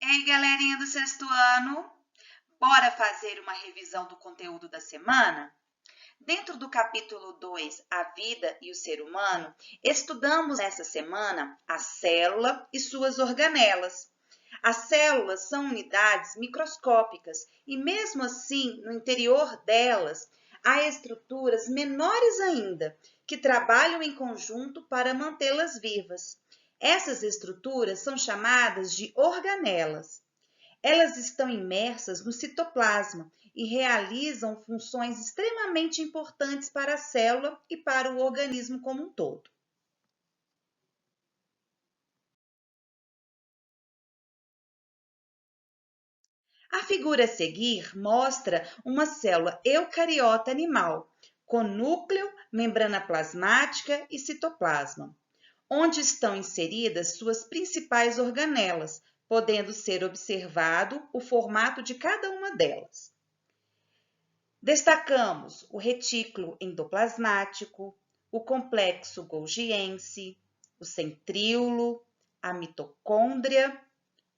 Ei, galerinha do sexto ano, bora fazer uma revisão do conteúdo da semana? Dentro do capítulo 2, A Vida e o Ser Humano, estudamos essa semana a célula e suas organelas. As células são unidades microscópicas e, mesmo assim, no interior delas, há estruturas menores ainda, que trabalham em conjunto para mantê-las vivas. Essas estruturas são chamadas de organelas. Elas estão imersas no citoplasma e realizam funções extremamente importantes para a célula e para o organismo como um todo. A figura a seguir mostra uma célula eucariota animal, com núcleo, membrana plasmática e citoplasma, onde estão inseridas suas principais organelas, podendo ser observado o formato de cada uma delas. Destacamos o retículo endoplasmático, o complexo golgiense, o centríolo, a mitocôndria,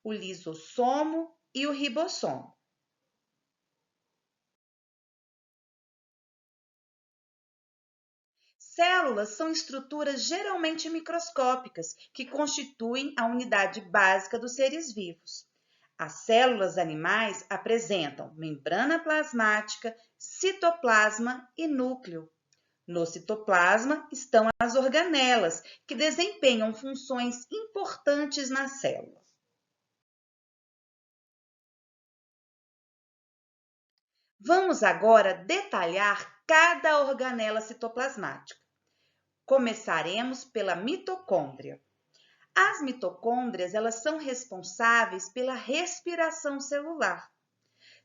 o lisossomo e o ribossomo. Células são estruturas geralmente microscópicas que constituem a unidade básica dos seres vivos. As células animais apresentam membrana plasmática, citoplasma e núcleo. No citoplasma estão as organelas, que desempenham funções importantes na célula. Vamos agora detalhar cada organela citoplasmática. Começaremos pela mitocôndria. As mitocôndrias, elas são responsáveis pela respiração celular.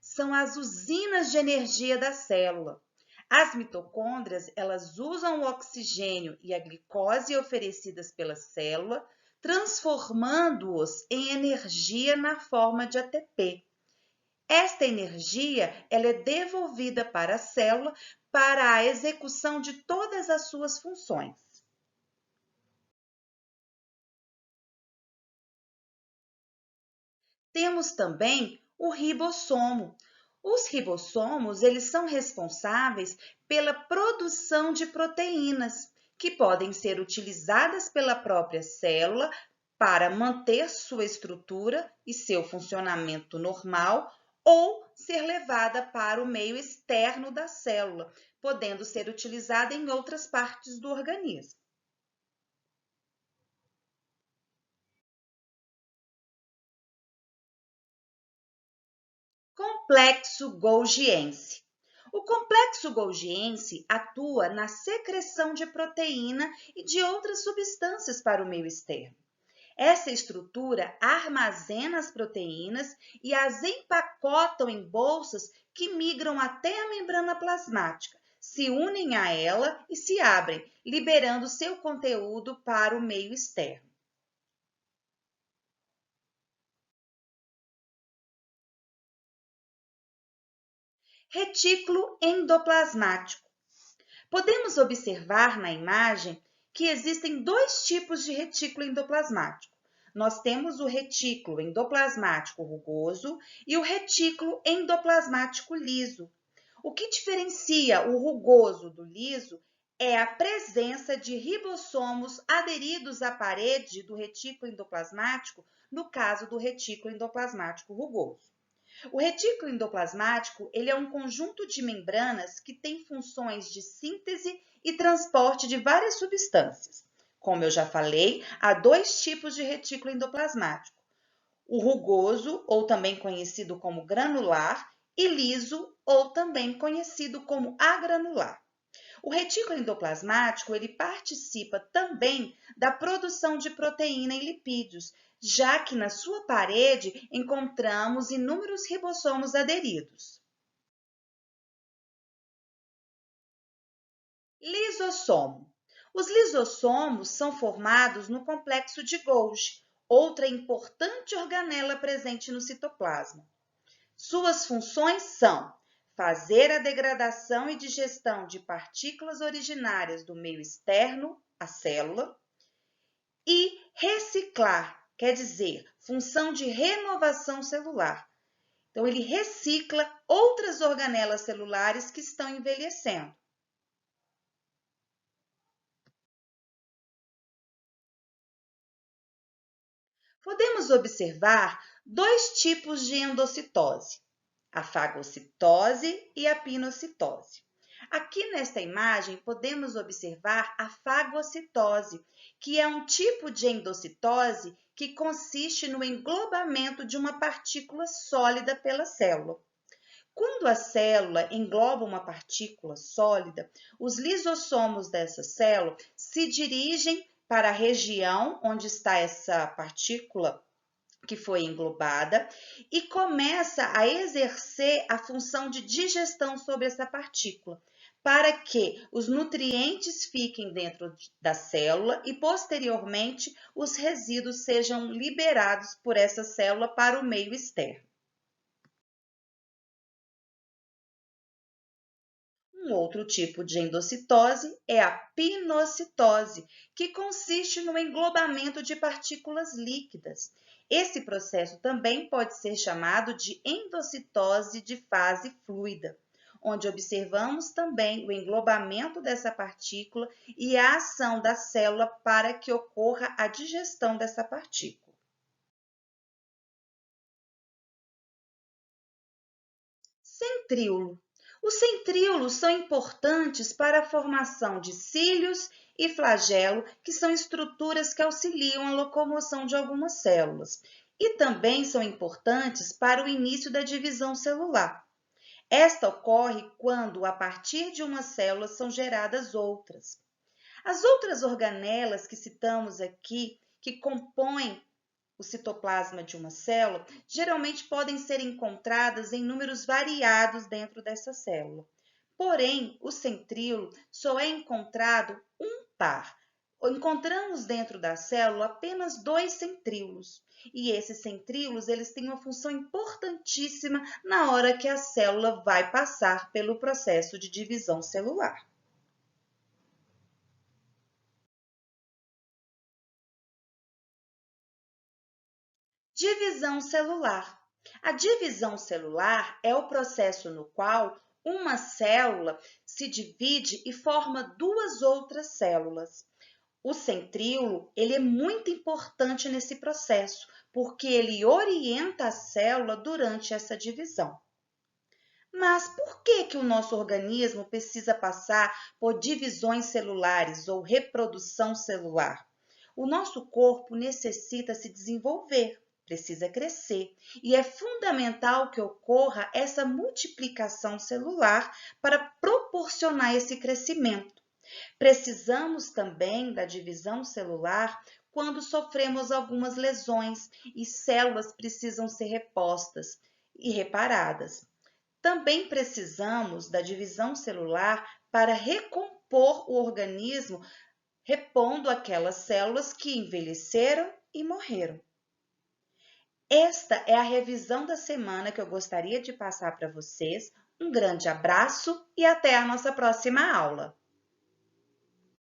São as usinas de energia da célula. As mitocôndrias, elas usam o oxigênio e a glicose oferecidas pela célula, transformando-os em energia na forma de ATP. Esta energia, ela é devolvida para a célula para a execução de todas as suas funções. Temos também o ribossomo. Os ribossomos, eles são responsáveis pela produção de proteínas, que podem ser utilizadas pela própria célula para manter sua estrutura e seu funcionamento normal ou ser levada para o meio externo da célula, podendo ser utilizada em outras partes do organismo. Complexo golgiense. O complexo golgiense atua na secreção de proteína e de outras substâncias para o meio externo. Essa estrutura armazena as proteínas e as empacotam em bolsas que migram até a membrana plasmática, se unem a ela e se abrem, liberando seu conteúdo para o meio externo. Retículo endoplasmático. Podemos observar na imagem que existem dois tipos de retículo endoplasmático. Nós temos o retículo endoplasmático rugoso e o retículo endoplasmático liso. O que diferencia o rugoso do liso é a presença de ribossomos aderidos à parede do retículo endoplasmático, no caso do retículo endoplasmático rugoso. O retículo endoplasmático, ele é um conjunto de membranas que tem funções de síntese e transporte de várias substâncias. Como eu já falei, há dois tipos de retículo endoplasmático: o rugoso, ou também conhecido como granular, e liso, ou também conhecido como agranular. O retículo endoplasmático, ele participa também da produção de proteína e lipídios, já que na sua parede encontramos inúmeros ribossomos aderidos. Lisossomo. Os lisossomos são formados no complexo de Golgi, outra importante organela presente no citoplasma. Suas funções são fazer a degradação e digestão de partículas originárias do meio externo, a célula, e reciclar, quer dizer, função de renovação celular. Então, ele recicla outras organelas celulares que estão envelhecendo. Podemos observar dois tipos de endocitose, a fagocitose e a pinocitose. Aqui nesta imagem, podemos observar a fagocitose, que é um tipo de endocitose que consiste no englobamento de uma partícula sólida pela célula. Quando a célula engloba uma partícula sólida, os lisossomos dessa célula se dirigem para a região onde está essa partícula que foi englobada e começa a exercer a função de digestão sobre essa partícula, para que os nutrientes fiquem dentro da célula e, posteriormente, os resíduos sejam liberados por essa célula para o meio externo. Um outro tipo de endocitose é a pinocitose, que consiste no englobamento de partículas líquidas. Esse processo também pode ser chamado de endocitose de fase fluida, onde observamos também o englobamento dessa partícula e a ação da célula para que ocorra a digestão dessa partícula. Centríolo. Os centríolos são importantes para a formação de cílios e flagelo, que são estruturas que auxiliam a locomoção de algumas células, e também são importantes para o início da divisão celular. Esta ocorre quando, a partir de uma célula, são geradas outras. As outras organelas que citamos aqui, que compõem o citoplasma de uma célula, geralmente podem ser encontradas em números variados dentro dessa célula. Porém, o centríolo só é encontrado um par. Encontramos dentro da célula apenas dois centríolos. E esses centríolos, eles têm uma função importantíssima na hora que a célula vai passar pelo processo de divisão celular. Divisão celular. A divisão celular é o processo no qual uma célula se divide e forma duas outras células. O centríolo, ele é muito importante nesse processo, porque ele orienta a célula durante essa divisão. Mas por que o nosso organismo precisa passar por divisões celulares ou reprodução celular? O nosso corpo necessita se desenvolver, precisa crescer, e é fundamental que ocorra essa multiplicação celular para proporcionar esse crescimento. Precisamos também da divisão celular quando sofremos algumas lesões e células precisam ser repostas e reparadas. Também precisamos da divisão celular para recompor o organismo, repondo aquelas células que envelheceram e morreram. Esta é a revisão da semana que eu gostaria de passar para vocês. Um grande abraço e até a nossa próxima aula!